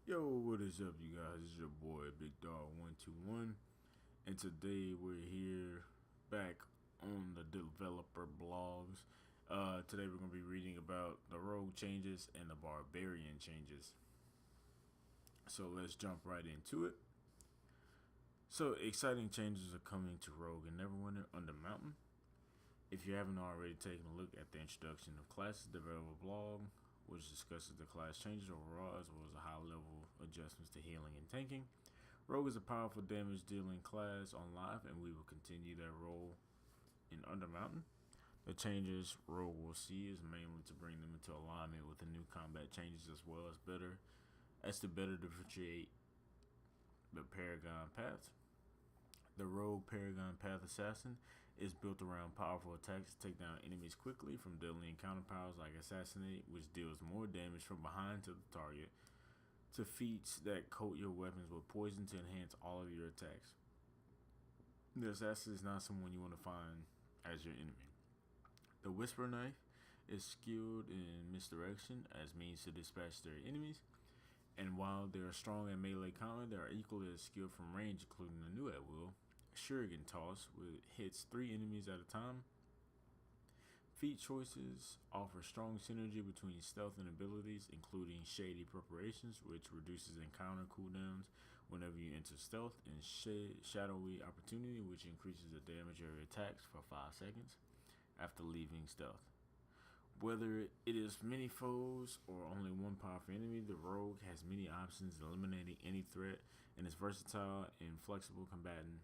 Yo, what is up, you guys? It's your boy Big Dog 121, and today we're here back on the developer blogs. Today we're gonna be reading about the rogue changes and the barbarian changes. So let's jump right into it. So exciting changes are coming to Rogue and Neverwinter Undermountain. If you haven't already taken a look at the introduction of classes developer blog, which discusses the class changes overall as well as the high level adjustments to healing and tanking. Rogue is a powerful damage dealing class on live, and we will continue that role in Undermountain. The changes Rogue will see is mainly to bring them into alignment with the new combat changes as well as to better differentiate the Paragon paths. The Rogue Paragon Path Assassin is built around powerful attacks to take down enemies quickly from deadly encounter powers like Assassinate, which deals more damage from behind to the target, to feats that coat your weapons with poison to enhance all of your attacks. The Assassin is not someone you want to find as your enemy. The Whisper Knife is skilled in misdirection as means to dispatch their enemies, and while they are strong in melee combat, they are equally as skilled from range, including the new at will Shuriken Toss, which hits 3 enemies at a time. Feat choices offer strong synergy between stealth and abilities, including Shady Preparations, which reduces encounter cooldowns whenever you enter stealth, and Shadowy Opportunity, which increases the damage of your attacks for 5 seconds after leaving stealth. Whether it is many foes or only one powerful enemy, the Rogue has many options eliminating any threat and is versatile and flexible combatant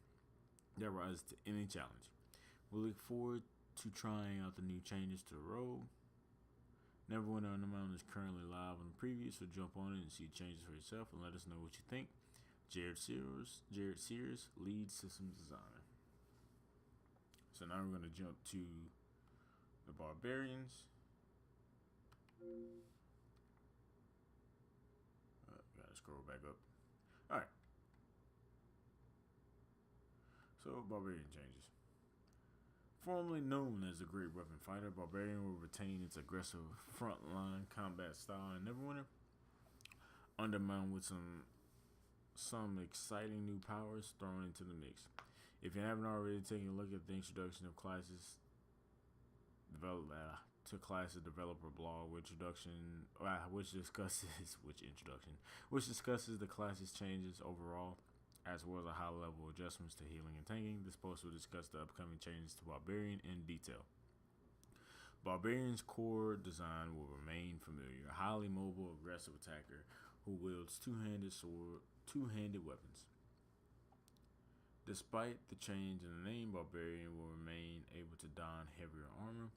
that rises to any challenge. We look forward to trying out the new changes to the Rogue. Neverwinter Undermountain is currently live on the preview, so jump on it and see changes for yourself and let us know what you think. Jared Sears, lead systems designer. So now we're going to jump to the Barbarians. Gotta scroll back up. Alright. So, Barbarian changes. Formerly known as a great weapon fighter, Barbarian will retain its aggressive frontline combat style in Neverwinter, undermined with some exciting new powers thrown into the mix. If you haven't already taken a look at the introduction of classes developer blog, which discusses the classes changes overall, as well as a high level adjustments to healing and tanking. This post will discuss the upcoming changes to Barbarian in detail. Barbarian's core design will remain familiar: a highly mobile, aggressive attacker who wields two-handed weapons. Despite the change in the name, Barbarian will remain able to don heavier armor.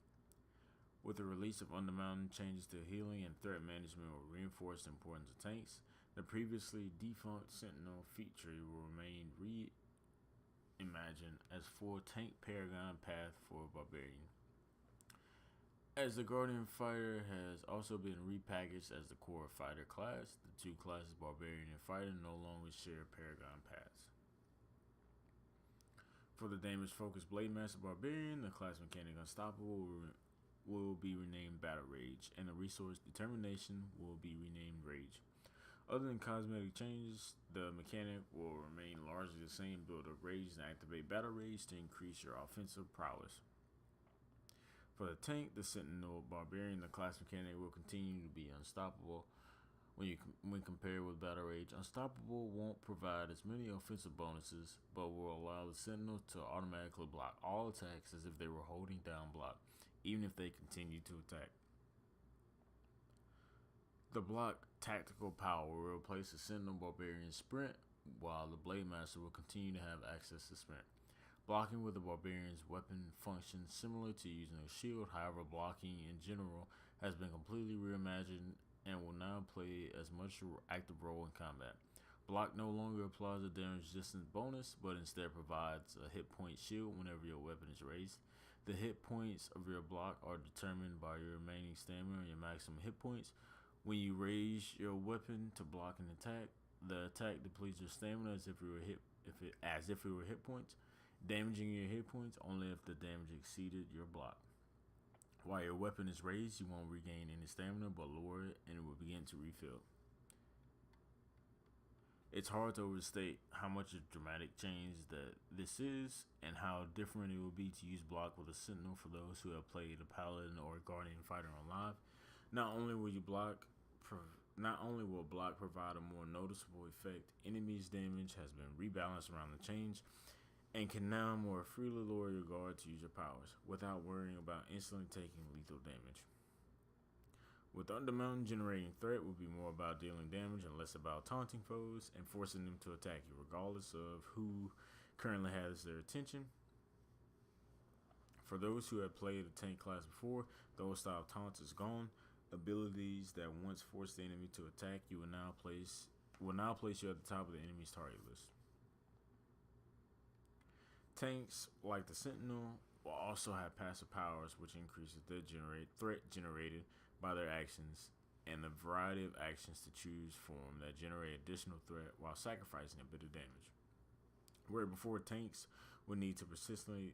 With the release of Undermountain, changes to healing and threat management will reinforce the importance of tanks. The previously defunct Sentinel feat tree will remain reimagined as full tank Paragon path for Barbarian. As the Guardian Fighter has also been repackaged as the core fighter class, the two classes Barbarian and Fighter no longer share Paragon paths. For the damage-focused Blade Master Barbarian, the class mechanic Unstoppable will be renamed Battle Rage, and the resource Determination will be renamed Rage. Other than cosmetic changes, the mechanic will remain largely the same. Build up Rage and activate Battle Rage to increase your offensive prowess. For the tank, the Sentinel Barbarian, the class mechanic will continue to be Unstoppable. When compared with Battle Rage, Unstoppable won't provide as many offensive bonuses, but will allow the Sentinel to automatically block all attacks as if they were holding down block, even if they continue to attack. The block tactical power will replace the Sentinel Barbarian sprint, while the Blade Master will continue to have access to sprint. Blocking with the Barbarian's weapon functions similar to using a shield, however blocking in general has been completely reimagined and will now play as much an active role in combat. Block no longer applies a damage distance bonus, but instead provides a hit point shield whenever your weapon is raised. The hit points of your block are determined by your remaining stamina and your maximum hit points. When you raise your weapon to block an attack, the attack depletes your stamina as if it were hit points, damaging your hit points only if the damage exceeded your block. While your weapon is raised, you won't regain any stamina, but lower it and it will begin to refill. It's hard to overstate how much a dramatic change that this is, and how different it will be to use block with a sentinel for those who have played a paladin or a guardian fighter on live. Not only will you block, not only will block provide a more noticeable effect, enemies' damage has been rebalanced around the change, and can now more freely lower your guard to use your powers without worrying about instantly taking lethal damage. With Undermountain, generating threat will be more about dealing damage and less about taunting foes and forcing them to attack you, regardless of who currently has their attention. For those who have played a tank class before, the old style of taunts is gone. Abilities that once forced the enemy to attack you will now place you at the top of the enemy's target list. Tanks like the Sentinel will also have passive powers, which increases the threat generated by their actions, and the variety of actions to choose from that generate additional threat while sacrificing a bit of damage. Where before tanks would need to persistently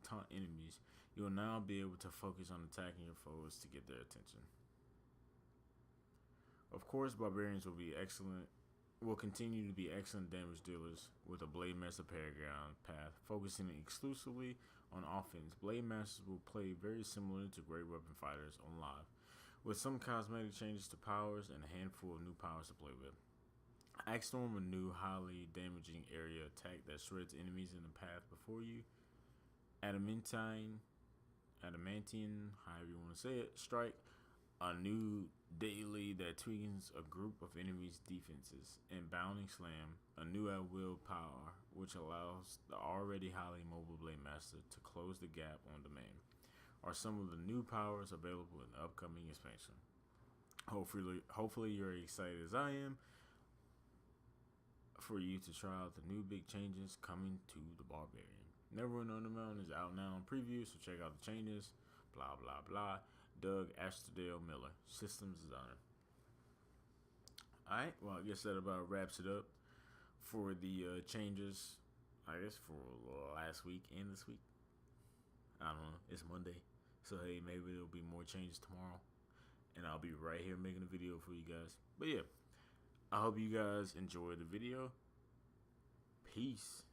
taunt enemies, you will now be able to focus on attacking your foes to get their attention. Of course, barbarians will continue to be excellent damage dealers with a Blade Master Paragon path, focusing exclusively on offense. Blade Masters will play very similar to Great Weapon Fighters on live, with some cosmetic changes to powers and a handful of new powers to play with. Axstorm, a new highly damaging area attack that shreds enemies in the path before you. Adamantine, however you want to say it, Strike, a new daily that tweaks a group of enemies' defenses, and Bounding Slam, a new at will power which allows the already highly mobile Blade Master to close the gap on demand, are some of the new powers available in the upcoming expansion. Hopefully you're excited as I am for you to try out the new big changes coming to the Barbarian. Neverwinter Undermountain is out now in preview, so check out the changes. Blah blah blah. Doug Astrodale Miller, systems designer. Alright, well, I guess that about wraps it up for the changes, I guess, for last week and this week. I don't know, it's Monday, so hey, maybe there'll be more changes tomorrow, and I'll be right here making a video for you guys. But yeah, I hope you guys enjoyed the video. Peace.